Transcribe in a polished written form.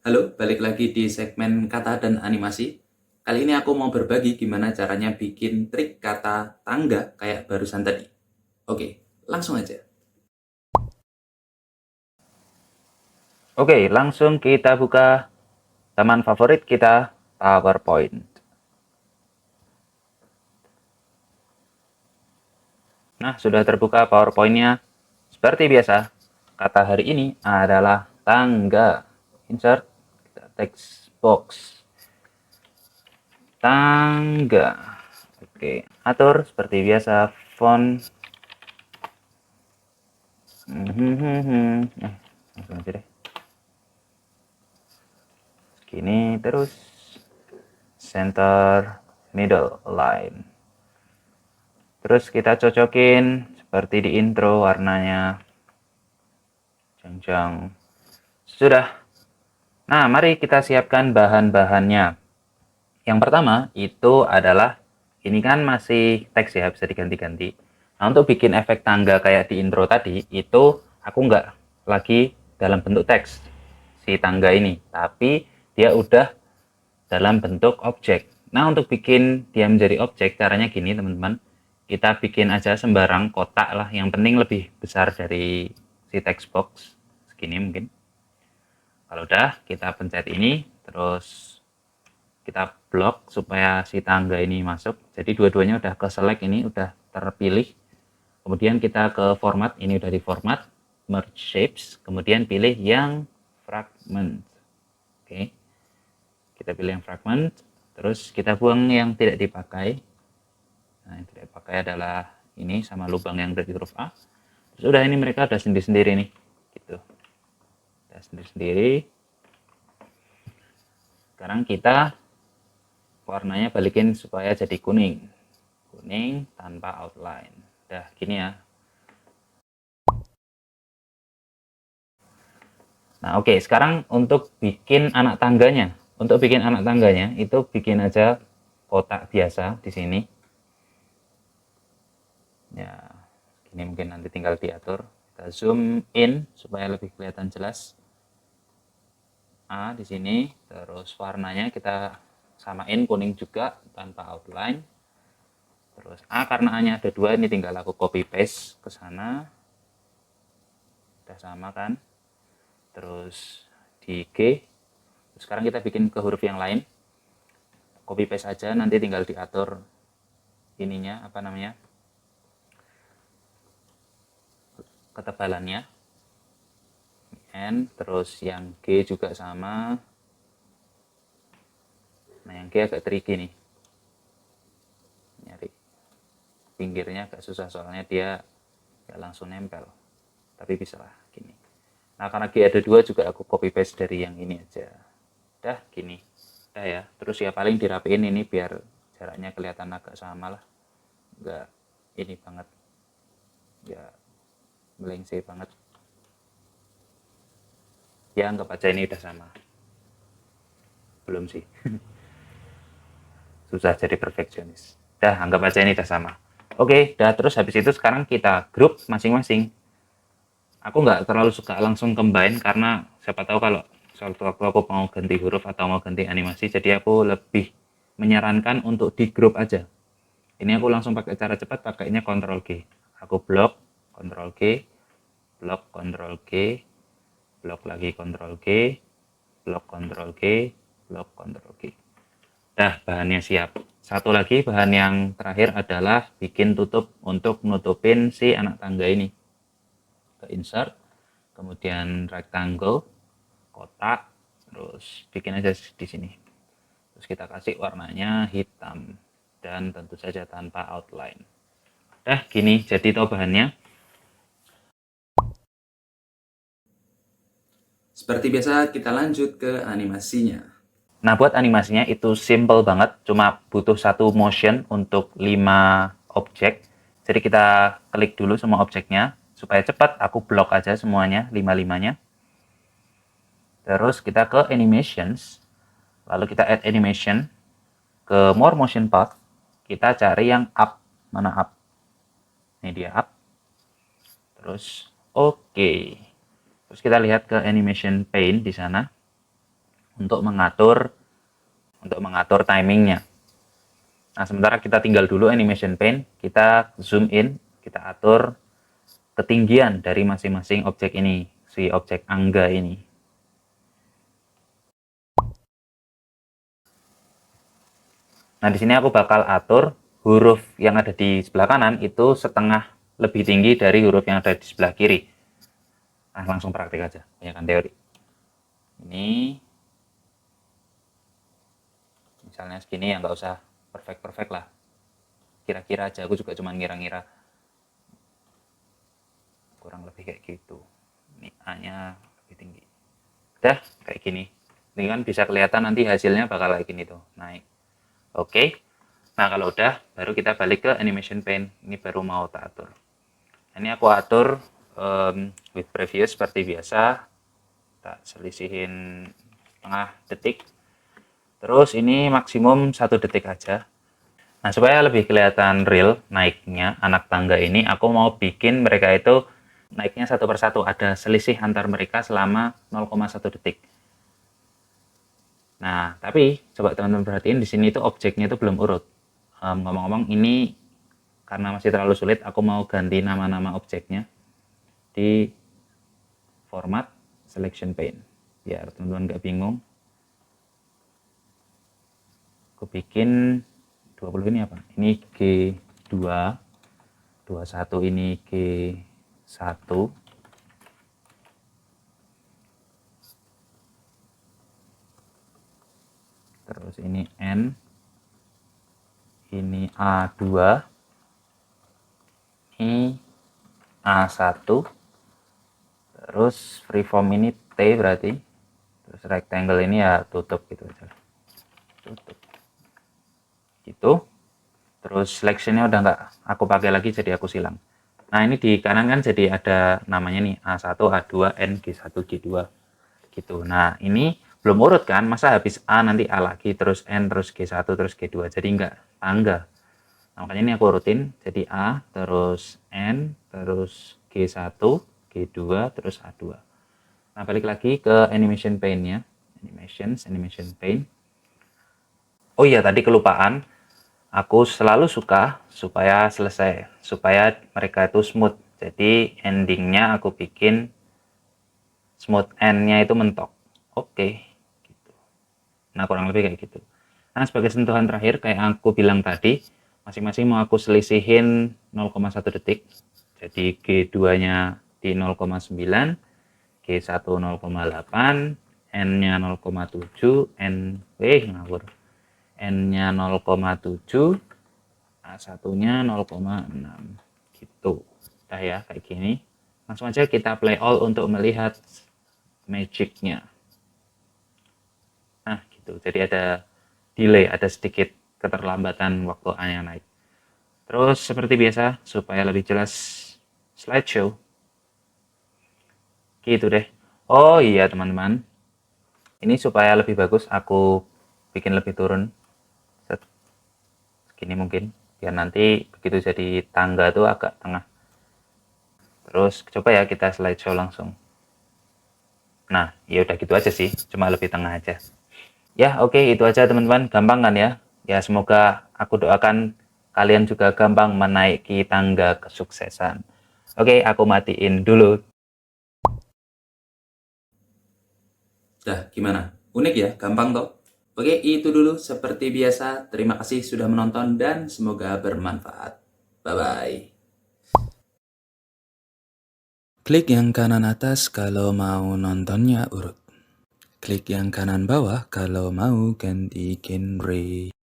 Halo, balik lagi di segmen kata dan animasi. Kali ini aku mau berbagi gimana caranya bikin trik kata tangga kayak barusan tadi. Oke, langsung aja. Oke, langsung kita buka teman favorit kita, PowerPoint. Nah, sudah terbuka PowerPoint-nya. Seperti biasa, kata hari ini adalah tangga. Insert text box. Tangga. Oke, atur seperti biasa font. Langsung aja deh. Gini terus center middle line. Terus kita cocokin seperti di intro warnanya. Jang. Sudah. Nah, mari kita siapkan bahan-bahannya. Yang pertama itu adalah, ini kan masih teks ya, bisa diganti-ganti. Nah, untuk bikin efek tangga kayak di intro tadi, itu aku nggak lagi dalam bentuk teks si tangga ini, tapi dia udah dalam bentuk objek. Nah, untuk bikin dia menjadi objek, caranya gini teman-teman. Kita bikin aja sembarang kotak lah, yang penting lebih besar dari si text box, segini mungkin. Kalau udah, kita pencet ini, terus kita blok supaya si tangga ini masuk. Jadi dua-duanya udah ke select, ini udah terpilih. Kemudian kita ke format, ini udah di format, merge shapes, kemudian pilih yang fragment. Oke, kita pilih yang fragment, terus kita buang yang tidak dipakai. Nah, yang tidak dipakai adalah ini sama lubang yang dari huruf A. Terus udah, ini mereka udah sendiri-sendiri nih, gitu. Udah sendiri-sendiri. Sekarang kita warnanya balikin supaya jadi kuning. Kuning tanpa outline. Udah gini ya. Nah, oke, sekarang untuk bikin anak tangganya. Untuk bikin anak tangganya itu bikin aja kotak biasa di sini. Ya, ini mungkin nanti tinggal diatur. Kita zoom in supaya lebih kelihatan jelas. A di sini, terus warnanya kita samain kuning juga tanpa outline. Terus A karena A-nya ada dua, ini tinggal aku copy paste ke sana. Udah sama kan? Terus di G. Sekarang kita bikin ke huruf yang lain. Copy paste aja, nanti tinggal diatur ininya, apa namanya, ketebalannya. N, terus yang G juga sama. Nah, yang G agak tricky nih. Nyari pinggirnya agak susah soalnya dia nggak langsung nempel. Tapi bisa lah gini. Nah, karena G ada dua juga aku copy paste dari yang ini aja. Udah gini. Udah ya. Terus ya paling dirapiin ini biar jaraknya kelihatan agak sama lah. Nggak ini banget. Ya melengseh banget. Ya anggap aja ini udah sama. Belum sih. Susah jadi perfeksionis. Dah, anggap aja ini udah sama. Oke, dah, terus habis itu sekarang kita grup masing-masing. Aku nggak terlalu suka langsung combine karena siapa tahu kalau suatu waktu aku mau ganti huruf atau mau ganti animasi, jadi aku lebih menyarankan untuk di grup aja. Ini aku langsung pakai cara cepat, pakainya Ctrl G. Aku blok, Ctrl G, blok, Ctrl G, blok lagi Ctrl G, blok Ctrl G, blok Ctrl G. Dah, bahannya siap. Satu lagi bahan yang terakhir adalah bikin tutup untuk nutupin si anak tangga ini. Ke insert, kemudian rectangle, kotak, terus bikin aja di sini. Terus kita kasih warnanya hitam dan tentu saja tanpa outline. Dah, gini jadi toh bahannya. Seperti biasa, kita lanjut ke animasinya. Nah, buat animasinya itu simple banget, cuma butuh satu motion untuk 5 objek. Jadi kita klik dulu semua objeknya, supaya cepat aku blok aja semuanya, 5-5-nya. Terus kita ke animations, lalu kita add animation, ke more motion path, kita cari yang up, mana up? Ini dia up. Terus oke. Terus kita lihat ke animation pane di sana. untuk mengatur timingnya. Nah, sementara kita tinggal dulu animation pane, kita zoom in, kita atur ketinggian dari masing-masing objek ini, si objek Angga ini. Nah, di sini aku bakal atur huruf yang ada di sebelah kanan itu setengah lebih tinggi dari huruf yang ada di sebelah kiri. Nah, langsung praktik aja, banyakkan teori. Ini misalnya segini ya, nggak usah perfect lah, kira-kira aja, aku juga cuma ngira-ngira, kurang lebih kayak gitu. Ini A nya lebih tinggi, udah kayak gini. Ini kan bisa kelihatan nanti hasilnya bakal kayak gini tuh, naik. Oke, nah kalau udah baru kita balik ke animation pane. Ini baru mau tak atur. Ini aku atur with previous seperti biasa, tak selisihin setengah detik. Terus ini maksimum 1 detik aja. Nah, supaya lebih kelihatan real naiknya anak tangga ini, aku mau bikin mereka itu naiknya satu persatu. Ada selisih antar mereka selama 0,1 detik. Nah, tapi coba teman-teman perhatiin di sini itu objeknya itu belum urut. Ngomong-ngomong, ini karena masih terlalu sulit, aku mau ganti nama-nama objeknya di format selection pane. Biar teman-teman nggak bingung. Aku bikin 20 ini apa? Ini G2, 21 ini G1, terus ini N, ini A2, ini A1, terus freeform ini T berarti, terus rectangle ini ya tutup gitu aja, tutup gitu. Terus selectionnya udah nggak aku pakai lagi, jadi aku silang. Nah, ini di kanan kan jadi ada namanya nih A1, A2, N, G1, G2 gitu. Nah, ini belum urut kan, masa habis A nanti A lagi, terus N, terus G1, terus G2, jadi nggak tangga. Nah, makanya ini aku urutin, jadi A, terus N, terus G1, G2, terus A2. Nah, balik lagi ke animation pane-nya, animation pane. Oh iya, tadi kelupaan, aku selalu suka supaya mereka itu smooth. Jadi endingnya aku bikin smooth end-nya itu mentok. Oke, gitu. Nah, kurang lebih kayak gitu. Nah, sebagai sentuhan terakhir kayak aku bilang tadi, masing-masing mau aku selisihin 0,1 detik. Jadi G2-nya di 0,9, G1 0,8, N-nya 0,7, ngawur. N-nya 0,7, A1-nya 0,6 gitu. Udah ya, kayak gini. Langsung aja kita play all untuk melihat magic-nya. Nah, gitu. Jadi ada delay, ada sedikit keterlambatan waktu A-nya naik. Terus seperti biasa, supaya lebih jelas slideshow. Gitu deh. Oh iya teman-teman. Ini supaya lebih bagus, aku bikin lebih turun. Segini mungkin. Biar nanti begitu jadi tangga tuh agak tengah. Terus coba ya kita slideshow langsung. Nah, ya udah gitu aja sih, cuma lebih tengah aja. Ya, oke, itu aja teman-teman, gampang kan ya? Ya, semoga aku doakan kalian juga gampang menaiki tangga kesuksesan. Oke, aku matiin dulu. Dah, gimana? Unik ya? Gampang toh? Oke, itu dulu seperti biasa. Terima kasih sudah menonton dan semoga bermanfaat. Bye-bye. Klik yang kanan atas kalau mau nontonnya urut. Klik yang kanan bawah kalau mau ganti genre.